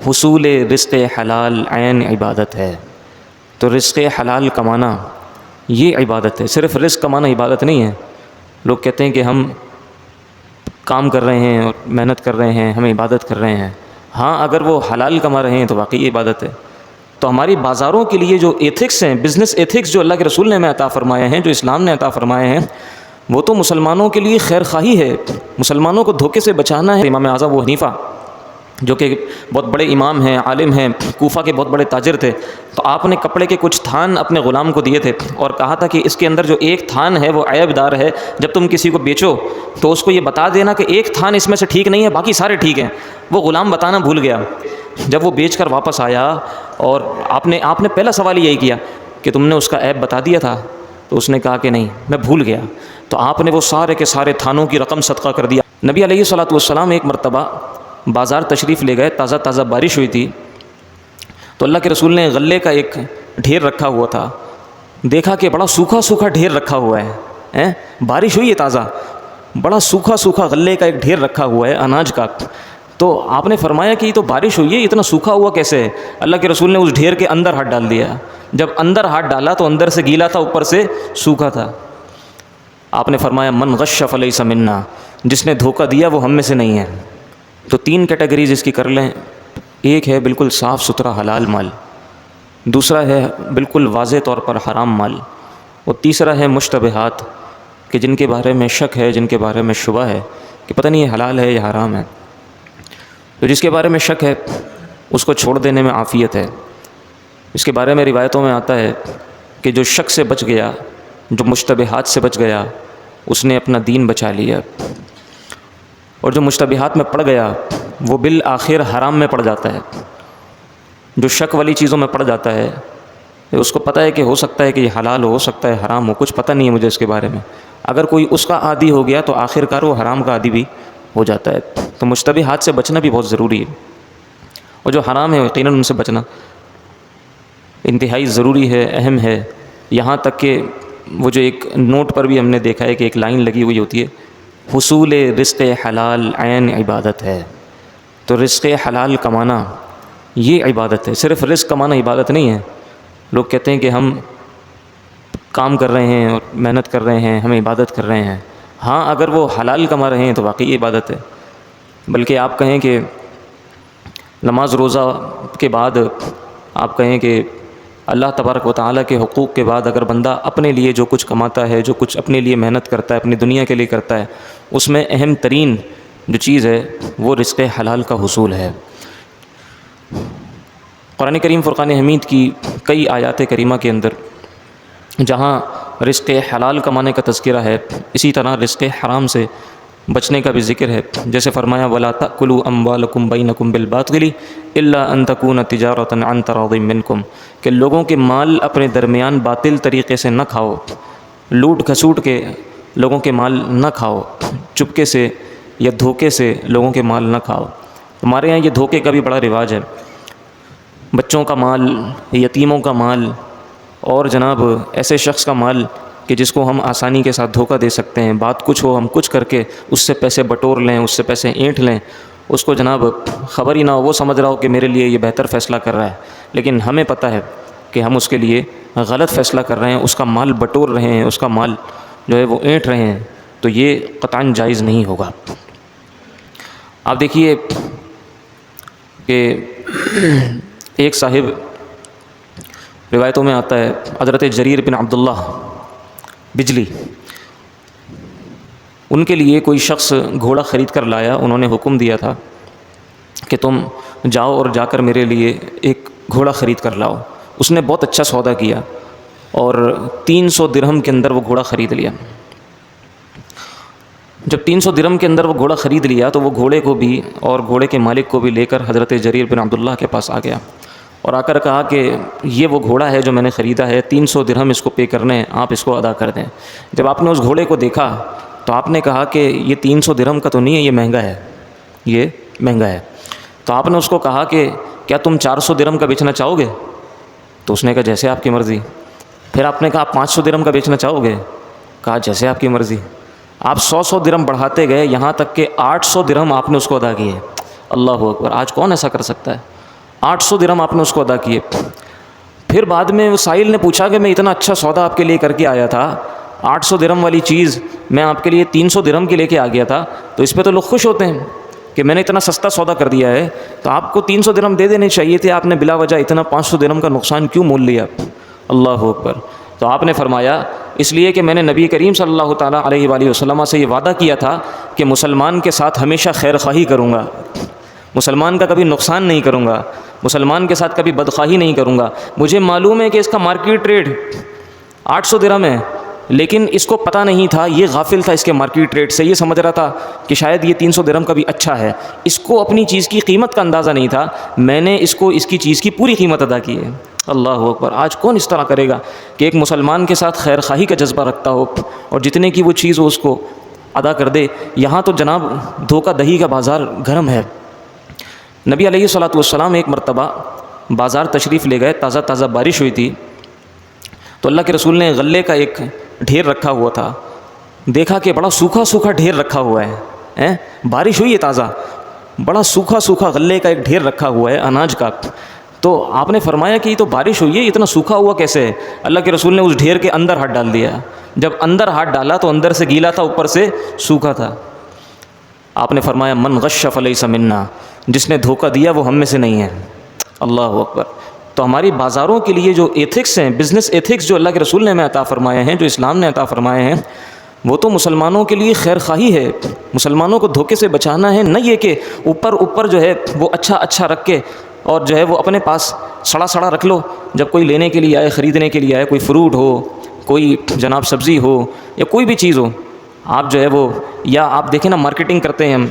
حصول رزق حلال عین عبادت ہے۔ تو رزق حلال کمانا یہ عبادت ہے، صرف رزق کمانا عبادت نہیں ہے۔ لوگ کہتے ہیں کہ ہم کام کر رہے ہیں اور محنت کر رہے ہیں، ہم عبادت کر رہے ہیں۔ ہاں، اگر وہ حلال کما رہے ہیں تو واقعی عبادت ہے۔ تو ہماری بازاروں کے لیے جو ایتھکس ہیں، بزنس ایتھکس جو اللہ کے رسول نے ہمیں عطا فرمائے ہیں، جو اسلام نے عطا فرمائے ہیں، وہ تو مسلمانوں کے لیے خیر خواہی ہے، مسلمانوں کو دھوکے سے بچانا ہے۔ امام اعظم ابو حنیفہ جو کہ بہت بڑے امام ہیں، عالم ہیں، کوفہ کے بہت بڑے تاجر تھے، تو آپ نے کپڑے کے کچھ تھان اپنے غلام کو دیے تھے اور کہا تھا کہ اس کے اندر جو ایک تھان ہے وہ عیب دار ہے، جب تم کسی کو بیچو تو اس کو یہ بتا دینا کہ ایک تھان اس میں سے ٹھیک نہیں ہے، باقی سارے ٹھیک ہیں۔ وہ غلام بتانا بھول گیا۔ جب وہ بیچ کر واپس آیا اور آپ نے پہلا سوال یہی کیا کہ تم نے اس کا عیب بتا دیا تھا؟ تو اس نے کہا کہ نہیں، میں بھول گیا۔ تو آپ نے وہ سارے کے سارے تھانوں کی رقم صدقہ کر دیا۔ نبی علیہ الصلوۃ والسلام ایک مرتبہ بازار تشریف لے گئے، تازہ تازہ بارش ہوئی تھی، تو اللہ کے رسول نے غلے کا ایک ڈھیر رکھا ہوا تھا۔ دیکھا کہ بڑا سوکھا سوکھا ڈھیر رکھا ہوا ہے، بارش ہوئی ہے تازہ، بڑا سوکھا سوکھا غلے کا ایک ڈھیر رکھا ہوا ہے اناج کا۔ تو آپ نے فرمایا کہ یہ تو بارش ہوئی ہے، اتنا سوکھا ہوا کیسے ہے؟ اللہ کے رسول نے اس ڈھیر کے اندر ہاتھ ڈال دیا۔ جب اندر ہاتھ ڈالا تو اندر سے گیلا تھا، اوپر سے سوکھا تھا۔ آپ نے فرمایا من غش فلیس منا، جس نے دھوکہ دیا وہ ہم میں سے نہیں ہے۔ تو تین کیٹیگریز اس کی کر لیں، ایک ہے بالکل صاف ستھرا حلال مال، دوسرا ہے بالکل واضح طور پر حرام مال، اور تیسرا ہے مشتبہات کہ جن کے بارے میں شک ہے، جن کے بارے میں شبہ ہے کہ پتہ نہیں یہ حلال ہے یا حرام ہے۔ تو جس کے بارے میں شک ہے اس کو چھوڑ دینے میں عافیت ہے۔ اس کے بارے میں روایتوں میں آتا ہے کہ جو شک سے بچ گیا، جو مشتبہات سے بچ گیا، اس نے اپنا دین بچا لیا، اور جو مشتبہات میں پڑ گیا وہ بالآخر حرام میں پڑ جاتا ہے۔ جو شک والی چیزوں میں پڑ جاتا ہے، اس کو پتہ ہے کہ ہو سکتا ہے کہ یہ حلال ہو سکتا ہے حرام ہو، کچھ پتہ نہیں ہے مجھے اس کے بارے میں، اگر کوئی اس کا عادی ہو گیا تو آخر کار وہ حرام کا عادی بھی ہو جاتا ہے۔ تو مشتبہات سے بچنا بھی بہت ضروری ہے، اور جو حرام ہے یقیناً ان سے بچنا انتہائی ضروری ہے، اہم ہے۔ یہاں تک کہ وہ جو ایک نوٹ پر بھی ہم نے دیکھا ہے کہ ایک لائن لگی ہوئی ہوتی ہے، حصول رزق حلال عین عبادت ہے۔ تو رزق حلال کمانا یہ عبادت ہے، صرف رزق کمانا عبادت نہیں ہے۔ لوگ کہتے ہیں کہ ہم کام کر رہے ہیں اور محنت کر رہے ہیں، ہم عبادت کر رہے ہیں۔ ہاں، اگر وہ حلال کما رہے ہیں تو واقعی عبادت ہے۔ بلکہ آپ کہیں کہ نماز روزہ کے بعد آپ کہیں کہ اللہ تبارک و تعالیٰ کے حقوق کے بعد اگر بندہ اپنے لیے جو کچھ کماتا ہے، جو کچھ اپنے لیے محنت کرتا ہے، اپنی دنیا کے لیے کرتا ہے، اس میں اہم ترین جو چیز ہے وہ رزق حلال کا حصول ہے۔ قرآن کریم فرقان حمید کی کئی آیات کریمہ کے اندر جہاں رزق حلال کمانے کا تذکرہ ہے، اسی طرح رزق حرام سے بچنے کا بھی ذکر ہے۔ جیسے فرمایا وَلَا تَأْكُلُوا أَمْوَالَكُمْ بَيْنَكُمْ بِالْبَاطِلِ إِلَّا أَن تَكُونَ تِجَارَةً عَن تَرَاضٍ مِّنكُمْ، کہ لوگوں کے مال اپنے درمیان باطل طریقے سے نہ کھاؤ، لوٹ کھسوٹ کے لوگوں کے مال نہ کھاؤ، چپکے سے یا دھوکے سے لوگوں کے مال نہ کھاؤ۔ ہمارے یہاں یہ دھوکے کا بھی بڑا رواج ہے، بچوں کا مال، یتیموں کا مال، اور جناب ایسے شخص کا مال کہ جس کو ہم آسانی کے ساتھ دھوکہ دے سکتے ہیں، بات کچھ ہو ہم کچھ کر کے اس سے پیسے بٹور لیں، اس سے پیسے اینٹھ لیں، اس کو جناب خبر ہی نہ ہو، وہ سمجھ رہا ہو کہ میرے لیے یہ بہتر فیصلہ کر رہا ہے، لیکن ہمیں پتہ ہے کہ ہم اس کے لیے غلط فیصلہ کر رہے ہیں، اس کا مال بٹور رہے ہیں، اس کا مال جو ہے وہ اینٹھ رہے ہیں، تو یہ قطعاً جائز نہیں ہوگا۔ آپ دیکھیے کہ ایک صاحب، روایتوں میں آتا ہے حضرت جریر بن عبداللہ بجلی، ان کے لیے کوئی شخص گھوڑا خرید کر لایا، انہوں نے حکم دیا تھا کہ تم جاؤ اور جا کر میرے لیے ایک گھوڑا خرید کر لاؤ۔ اس نے بہت اچھا سودا کیا اور 300 درہم کے اندر وہ گھوڑا خرید لیا۔ جب 300 درہم کے اندر وہ گھوڑا خرید لیا تو وہ گھوڑے کو بھی اور گھوڑے کے مالک کو بھی لے کر حضرت جریر بن عبداللہ کے پاس آ گیا اور آ کر کہا کہ یہ وہ گھوڑا ہے جو میں نے خریدا ہے، 300 درہم اس کو پے کرنے ہیں، آپ اس کو ادا کر دیں۔ جب آپ نے اس گھوڑے کو دیکھا تو آپ نے کہا کہ یہ 300 درہم کا تو نہیں ہے، یہ مہنگا ہے، یہ مہنگا ہے۔ تو آپ نے اس کو کہا کہ کیا تم 400 درہم کا بیچنا چاہو گے؟ تو اس نے کہا جیسے آپ کی مرضی۔ پھر آپ نے کہا 500 درہم کا بیچنا چاہو گے؟ کہا جیسے آپ کی مرضی۔ آپ 100 درہم بڑھاتے گئے، یہاں تک کہ 800 درہم آپ نے اس کو ادا کیے۔ اللہ اکبر! آج کون ایسا کر سکتا ہے؟ 800 درہم آپ نے اس کو ادا کیے. پھر بعد میں وہ سائل نے پوچھا کہ میں اتنا اچھا سودا آپ کے لیے کر کے آیا تھا, 800 درہم والی چیز میں آپ کے لیے 300 درہم کی لے کے آ گیا تھا, تو اس پہ تو لوگ خوش ہوتے ہیں کہ میں نے اتنا سستا سودا کر دیا ہے, تو آپ کو 300 درہم دے دینے چاہیے تھے, آپ نے بلا وجہ اتنا 500 درہم کا نقصان کیوں مول لیا؟ اللہ اکبر. تو آپ نے فرمایا اس لیے کہ میں نے نبی کریم صلی اللہ تعالیٰ علیہ وآلہ وسلم سے یہ وعدہ کیا تھا کہ مسلمان کے ساتھ ہمیشہ خیر خواہی کروں گا, مسلمان کا کبھی نقصان نہیں کروں گا, مسلمان کے ساتھ کبھی بدخواہی نہیں کروں گا. مجھے معلوم ہے کہ اس کا مارکیٹ ریٹ 800 درہم ہے, لیکن اس کو پتہ نہیں تھا, یہ غافل تھا اس کے مارکیٹ ریٹ سے, یہ سمجھ رہا تھا کہ شاید یہ 300 درہم کا بھی اچھا ہے, اس کو اپنی چیز کی قیمت کا اندازہ نہیں تھا. میں نے اس کو اس کی چیز کی پوری قیمت ادا کی ہے. اللہ اکبر. آج کون اس طرح کرے گا کہ ایک مسلمان کے ساتھ خیر خواہی کا جذبہ رکھتا ہو اور جتنے کی وہ چیز ہو اس کو ادا کر دے؟ یہاں تو جناب دھوکہ دہی کا بازار گرم ہے. نبی علیہ الصلوۃ والسلام ایک مرتبہ بازار تشریف لے گئے, تازہ تازہ بارش ہوئی تھی, تو اللہ کے رسول نے غلے کا ایک ڈھیر رکھا ہوا تھا. دیکھا کہ بڑا سوکھا سوکھا ڈھیر رکھا ہوا ہے, بارش ہوئی ہے تازہ, بڑا سوکھا سوکھا غلے کا ایک ڈھیر رکھا ہوا ہے اناج کا. تو آپ نے فرمایا کہ یہ تو بارش ہوئی ہے, اتنا سوکھا ہوا کیسے ہے؟ اللہ کے رسول نے اس ڈھیر کے اندر ہاتھ ڈال دیا. جب اندر ہاتھ ڈالا تو اندر سے گیلا تھا, اوپر سے سوکھا تھا. آپ نے فرمایا من غش فلیس منا, جس نے دھوکہ دیا وہ ہم میں سے نہیں ہے. اللہ اکبر. تو ہماری بازاروں کے لیے جو ایتھکس ہیں, بزنس ایتھکس جو اللہ کے رسول نے ہمیں عطا فرمائے ہیں, جو اسلام نے عطا فرمائے ہیں, وہ تو مسلمانوں کے لیے خیر خواہی ہے. مسلمانوں کو دھوکے سے بچانا ہے, نہ یہ کہ اوپر جو ہے وہ اچھا رکھ کے اور جو ہے وہ اپنے پاس سڑا رکھ لو. جب کوئی لینے کے لیے آئے, خریدنے کے لیے آئے, کوئی فروٹ ہو, کوئی جناب سبزی ہو یا کوئی بھی چیز ہو, آپ جو ہے وہ, یا آپ دیکھیں نا مارکیٹنگ کرتے ہیں ہم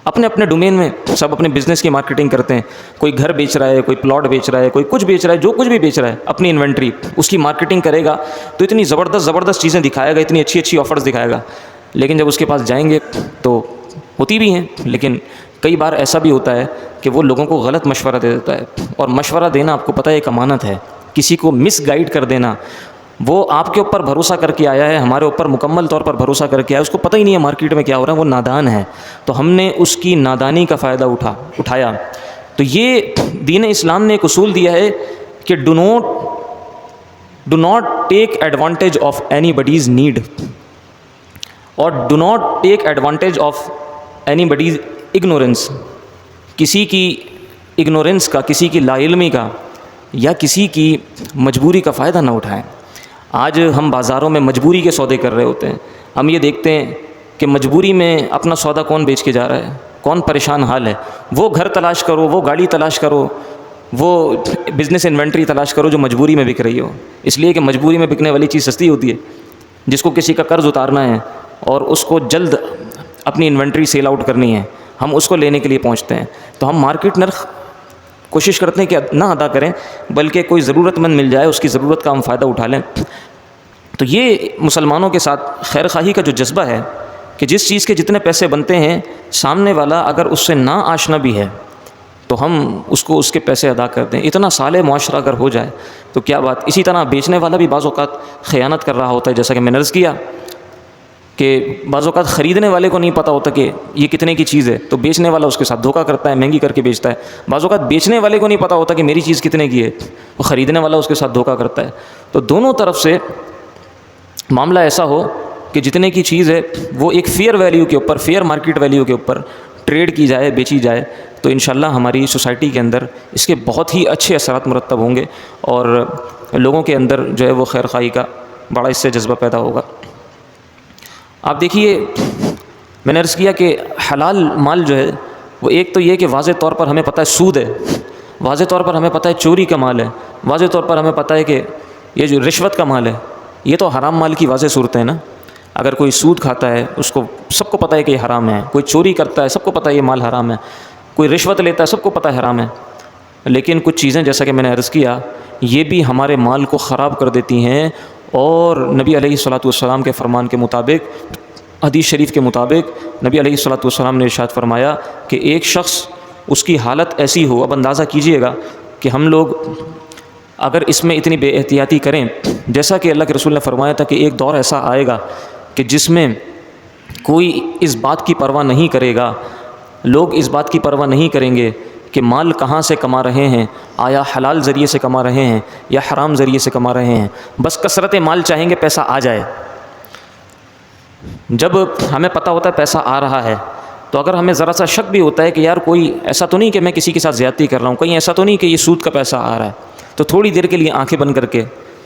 اپنے ڈومین میں, سب اپنے بزنس کی مارکیٹنگ کرتے ہیں. کوئی گھر بیچ رہا ہے, کوئی پلاٹ بیچ رہا ہے, کوئی کچھ بیچ رہا ہے, جو کچھ بھی بیچ رہا ہے اپنی انوینٹری اس کی مارکیٹنگ کرے گا تو اتنی زبردست چیزیں دکھائے گا, اتنی اچھی آفرز دکھائے گا. لیکن جب اس کے پاس جائیں گے تو ہوتی بھی ہیں, لیکن کئی بار ایسا بھی ہوتا ہے کہ وہ لوگوں کو غلط مشورہ دے دیتا ہے. اور مشورہ دینا آپ کو پتہ ہے ایک امانت ہے. کسی کو مس گائیڈ کر دینا, وہ آپ کے اوپر بھروسہ کر کے آیا ہے, ہمارے اوپر مکمل طور پر بھروسہ کر کے آیا, اس کو پتہ ہی نہیں ہے مارکیٹ میں کیا ہو رہا ہے, وہ نادان ہے. تو ہم نے اس کی نادانی کا فائدہ اٹھایا. تو یہ دین اسلام نے ایک اصول دیا ہے کہ do not take advantage of anybody's need, اور do not take advantage of anybody's ignorance. کسی کی اگنورینس کا, کسی کی لا علمی کا یا کسی کی مجبوری کا فائدہ نہ اٹھائیں. آج ہم بازاروں میں مجبوری کے سودے کر رہے ہوتے ہیں. ہم یہ دیکھتے ہیں کہ مجبوری میں اپنا سودا کون بیچ کے جا رہا ہے, کون پریشان حال ہے. وہ گھر تلاش کرو, وہ گاڑی تلاش کرو, وہ بزنس انوینٹری تلاش کرو جو مجبوری میں بک رہی ہو. اس لیے کہ مجبوری میں بکنے والی چیز سستی ہوتی ہے. جس کو کسی کا قرض اتارنا ہے اور اس کو جلد اپنی انوینٹری سیل آؤٹ کرنی ہے, ہم اس کو لینے کے لیے پہنچتے ہیں. تو ہم مارکیٹ نرخ کوشش کرتے ہیں کہ نہ ادا کریں, بلکہ کوئی ضرورت مند مل جائے اس کی ضرورت کا ہم فائدہ اٹھا لیں. تو یہ مسلمانوں کے ساتھ خیر خواہی کا جو جذبہ ہے کہ جس چیز کے جتنے پیسے بنتے ہیں, سامنے والا اگر اس سے نہ آشنا بھی ہے تو ہم اس کو اس کے پیسے ادا کر دیں. اتنا صالح معاشرہ اگر ہو جائے تو کیا بات. اسی طرح بیچنے والا بھی بعض اوقات خیانت کر رہا ہوتا ہے, جیسا کہ میں نے عرض کیا کہ بعض اوقات خریدنے والے کو نہیں پتہ ہوتا کہ یہ کتنے کی چیز ہے, تو بیچنے والا اس کے ساتھ دھوکہ کرتا ہے, مہنگی کر کے بیچتا ہے. بعض اوقات بیچنے والے کو نہیں پتہ ہوتا کہ میری چیز کتنے کی ہے, وہ خریدنے والا اس کے ساتھ دھوکہ کرتا ہے. تو دونوں طرف سے معاملہ ایسا ہو کہ جتنے کی چیز ہے وہ ایک فیئر ویلیو کے اوپر, فیئر مارکیٹ ویلیو کے اوپر ٹریڈ کی جائے, بیچی جائے, تو انشاءاللہ ہماری سوسائٹی کے اندر اس کے بہت ہی اچھے اثرات مرتب ہوں گے اور لوگوں کے اندر جو ہے وہ خیر خواہی کا بڑا اس سے جذبہ پیدا ہوگا. آپ دیکھیے, میں نے عرض کیا کہ حلال مال جو ہے وہ ایک تو یہ کہ واضح طور پر ہمیں پتہ ہے سود ہے, واضح طور پر ہمیں پتہ ہے چوری کا مال ہے, واضح طور پر ہمیں پتہ ہے کہ یہ جو رشوت کا مال ہے یہ تو حرام مال کی واضح صورت ہے نا. اگر کوئی سود کھاتا ہے اس کو سب کو پتہ ہے کہ یہ حرام ہے, کوئی چوری کرتا ہے سب کو پتہ ہے یہ مال حرام ہے, کوئی رشوت لیتا ہے سب کو پتہ ہے حرام ہے. لیکن کچھ چیزیں جیسا کہ میں نے عرض کیا یہ بھی ہمارے مال کو خراب کر دیتی ہیں. اور نبی علیہ الصلوۃ والسلام کے فرمان کے مطابق, حدیث شریف کے مطابق نبی علیہ الصلوۃ والسلام نے ارشاد فرمایا کہ ایک شخص اس کی حالت ایسی ہو, اب اندازہ کیجئے گا کہ ہم لوگ اگر اس میں اتنی بے احتیاطی کریں, جیسا کہ اللہ کے رسول نے فرمایا تھا کہ ایک دور ایسا آئے گا کہ جس میں کوئی اس بات کی پرواہ نہیں کرے گا, لوگ اس بات کی پرواہ نہیں کریں گے کہ مال کہاں سے کما رہے ہیں، آیا حلال ذریعے سے کما رہے ہیں یا حرام ذریعے سے کما رہے ہیں. بس کثرت مال چاہیں گے پیسہ آ جائے. جب ہمیں پتہ ہوتا ہے پیسہ آ رہا ہے تو اگر ہمیں ذرا سا شک بھی ہوتا ہے کہ یار کوئی ایسا تو نہیں کہ میں کسی کے ساتھ زیادتی کر رہا ہوں، کہیں ایسا تو نہیں کہ یہ سود کا پیسہ آ رہا ہے، تو تھوڑی دیر کے لیے آنکھیں بند کر کے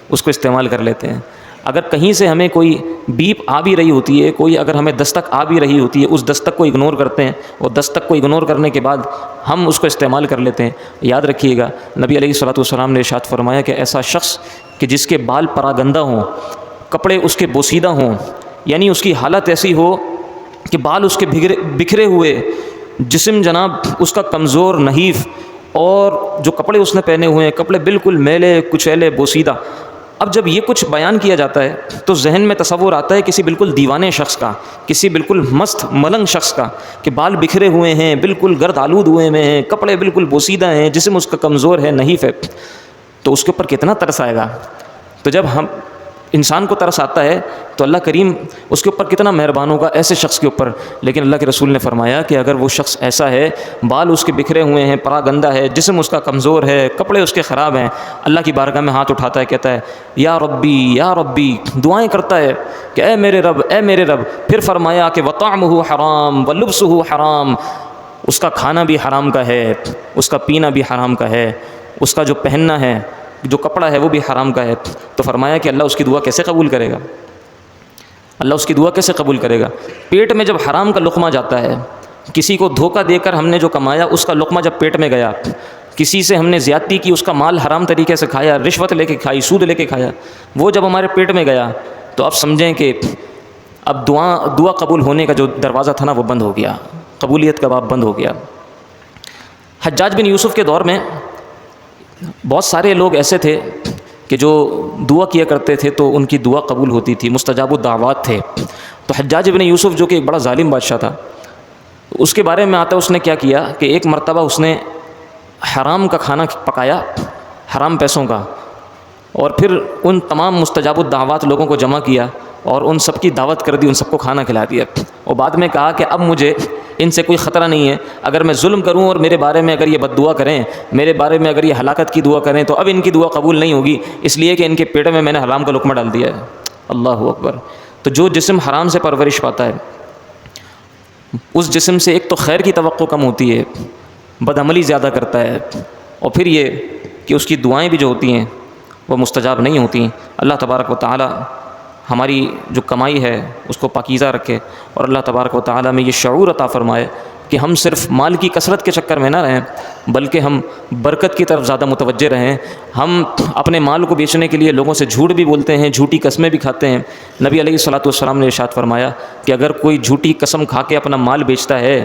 اس کو استعمال کر لیتے ہیں. اگر کہیں سے ہمیں کوئی بیپ آ بھی رہی ہوتی ہے، کوئی اگر ہمیں دستک آ بھی رہی ہوتی ہے، اس دستک کو اگنور کرتے ہیں اور دستک کو اگنور کرنے کے بعد ہم اس کو استعمال کر لیتے ہیں. یاد رکھیے گا نبی علیہ الصلوۃ والسلام نے ارشاد فرمایا کہ ایسا شخص کہ جس کے بال پراگندہ ہوں، کپڑے اس کے بوسیدہ ہوں، یعنی اس کی حالت ایسی ہو کہ بال اس کے بکھرے ہوئے، جسم جناب اس کا کمزور نحیف، اور جو کپڑے اس نے پہنے ہوئے ہیں کپڑے بالکل میلے کچیلے بوسیدہ. اب جب یہ کچھ بیان کیا جاتا ہے تو ذہن میں تصور آتا ہے کسی بالکل دیوانے شخص کا، کسی بالکل مست ملنگ شخص کا، کہ بال بکھرے ہوئے ہیں، بالکل گرد آلود ہوئے ہیں، کپڑے بالکل بوسیدہ ہیں، جسم اس کا کمزور ہے نحیف ہے. تو اس کے اوپر کتنا ترس آئے گا. تو جب ہم انسان کو ترس آتا ہے تو اللہ کریم اس کے اوپر کتنا مہربان ہوگا ایسے شخص کے اوپر. لیکن اللہ کے رسول نے فرمایا کہ اگر وہ شخص ایسا ہے، بال اس کے بکھرے ہوئے ہیں، پراگندہ ہے، جسم اس کا کمزور ہے، کپڑے اس کے خراب ہیں، اللہ کی بارگاہ میں ہاتھ اٹھاتا ہے، کہتا ہے یا ربی یا ربی، دعائیں کرتا ہے کہ اے میرے رب اے میرے رب. پھر فرمایا کہ وطعمہ حرام ولبسہ حرام، اس کا کھانا بھی حرام کا ہے، اس کا پینا بھی حرام کا ہے، اس کا جو پہننا ہے، جو کپڑا ہے وہ بھی حرام کا ہے. تو فرمایا کہ اللہ اس کی دعا کیسے قبول کرے گا؟ اللہ اس کی دعا کیسے قبول کرے گا؟ پیٹ میں جب حرام کا لقمہ جاتا ہے، کسی کو دھوکہ دے کر ہم نے جو کمایا اس کا لقمہ جب پیٹ میں گیا، کسی سے ہم نے زیادتی کی، اس کا مال حرام طریقے سے کھایا، رشوت لے کے کھائی، سود لے کے کھایا، وہ جب ہمارے پیٹ میں گیا تو اب سمجھیں کہ اب دعا قبول ہونے کا جو دروازہ تھا نا وہ بند ہو گیا، قبولیت کا باب بند ہو گیا. حجاج بن یوسف کے دور میں بہت سارے لوگ ایسے تھے کہ جو دعا کیا کرتے تھے تو ان کی دعا قبول ہوتی تھی، مستجاب الدعوات تھے. تو حجاج بن یوسف جو کہ ایک بڑا ظالم بادشاہ تھا، اس کے بارے میں آتا ہے اس نے کیا کیا کہ ایک مرتبہ اس نے حرام کا کھانا پکایا، حرام پیسوں کا، اور پھر ان تمام مستجاب الدعوات لوگوں کو جمع کیا اور ان سب کی دعوت کر دی، ان سب کو کھانا کھلا دیا. اور بعد میں کہا کہ اب مجھے ان سے کوئی خطرہ نہیں ہے، اگر میں ظلم کروں اور میرے بارے میں اگر یہ بد دعا کریں، میرے بارے میں اگر یہ ہلاکت کی دعا کریں تو اب ان کی دعا قبول نہیں ہوگی، اس لیے کہ ان کے پیٹ میں نے حرام کا لقمہ ڈال دیا ہے. اللہ اکبر. تو جو جسم حرام سے پرورش پاتا ہے اس جسم سے ایک تو خیر کی توقع کم ہوتی ہے، بد عملی زیادہ کرتا ہے، اور پھر یہ کہ اس کی دعائیں بھی جو ہوتی ہیں وہ مستجاب نہیں ہوتی. اللہ تبارک و تعالی ہماری جو کمائی ہے اس کو پاکیزہ رکھے، اور اللہ تبارک و تعالی میں یہ شعور عطا فرمائے کہ ہم صرف مال کی کثرت کے چکر میں نہ رہیں بلکہ ہم برکت کی طرف زیادہ متوجہ رہیں. ہم اپنے مال کو بیچنے کے لیے لوگوں سے جھوٹ بھی بولتے ہیں، جھوٹی قسمیں بھی کھاتے ہیں. نبی علیہ الصلوۃ والسلام نے ارشاد فرمایا کہ اگر کوئی جھوٹی قسم کھا کے اپنا مال بیچتا ہے،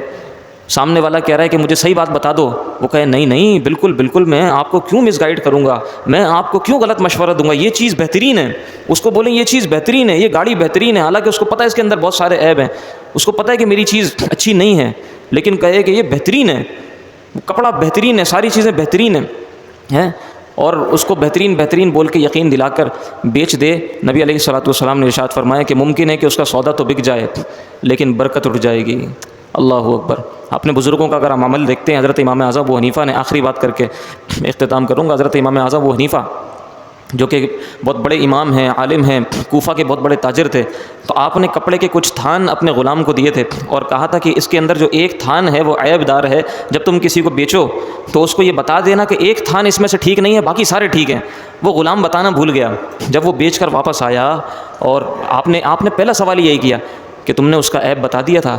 سامنے والا کہہ رہا ہے کہ مجھے صحیح بات بتا دو، وہ کہے نہیں بالکل بالکل، میں آپ کو کیوں مس گائیڈ کروں گا، میں آپ کو کیوں غلط مشورہ دوں گا، یہ چیز بہترین ہے. اس کو بولیں یہ چیز بہترین ہے، یہ گاڑی بہترین ہے، حالانکہ اس کو پتہ ہے اس کے اندر بہت سارے عیب ہیں، اس کو پتہ ہے کہ میری چیز اچھی نہیں ہے، لیکن کہے کہ یہ بہترین ہے، کپڑا بہترین ہے، ساری چیزیں بہترین ہیں، اور اس کو بہترین بول کے یقین دلا کر بیچ دے. نبی علیہ الصلوۃ والسلام نے ارشاد فرمایا کہ ممکن ہے کہ اس کا سودا تو بک جائے لیکن برکت اٹھ جائے گی. اللہ اکبر. اپنے بزرگوں کا اگر ہم عمل دیکھتے ہیں، حضرت امام اعظم ابو حنیفہ نے، آخری بات کر کے اختتام کروں گا، حضرت امام اعظم ابو حنیفہ جو کہ بہت بڑے امام ہیں، عالم ہیں، کوفہ کے بہت بڑے تاجر تھے، تو آپ نے کپڑے کے کچھ تھان اپنے غلام کو دیے تھے اور کہا تھا کہ اس کے اندر جو ایک تھان ہے وہ عیب دار ہے، جب تم کسی کو بیچو تو اس کو یہ بتا دینا کہ ایک تھان اس میں سے ٹھیک نہیں ہے، باقی سارے ٹھیک ہیں. وہ غلام بتانا بھول گیا. جب وہ بیچ کر واپس آیا اور آپ نے پہلا سوال یہی کیا کہ تم نے اس کا عیب بتا دیا تھا؟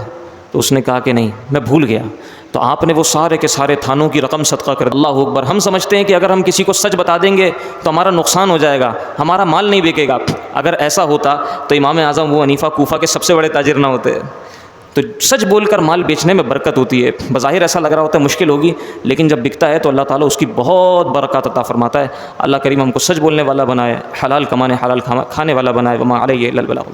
تو اس نے کہا کہ نہیں، میں بھول گیا. تو آپ نے وہ سارے کے سارے تھانوں کی رقم صدقہ کر. اللہ اکبر. ہم سمجھتے ہیں کہ اگر ہم کسی کو سچ بتا دیں گے تو ہمارا نقصان ہو جائے گا، ہمارا مال نہیں بکے گا. اگر ایسا ہوتا تو امام اعظم ابو حنیفہ کوفہ کے سب سے بڑے تاجر نہ ہوتے. تو سچ بول کر مال بیچنے میں برکت ہوتی ہے. بظاہر ایسا لگ رہا ہوتا ہے مشکل ہوگی، لیکن جب بکتا ہے تو اللہ تعالیٰ اس کی بہت برکات عطا فرماتا ہے. اللہ کریم ہم کو سچ بولنے والا بنائے، حلال کمانے حلال کھانے والا بنائے. وما علیہ الا البلاغ.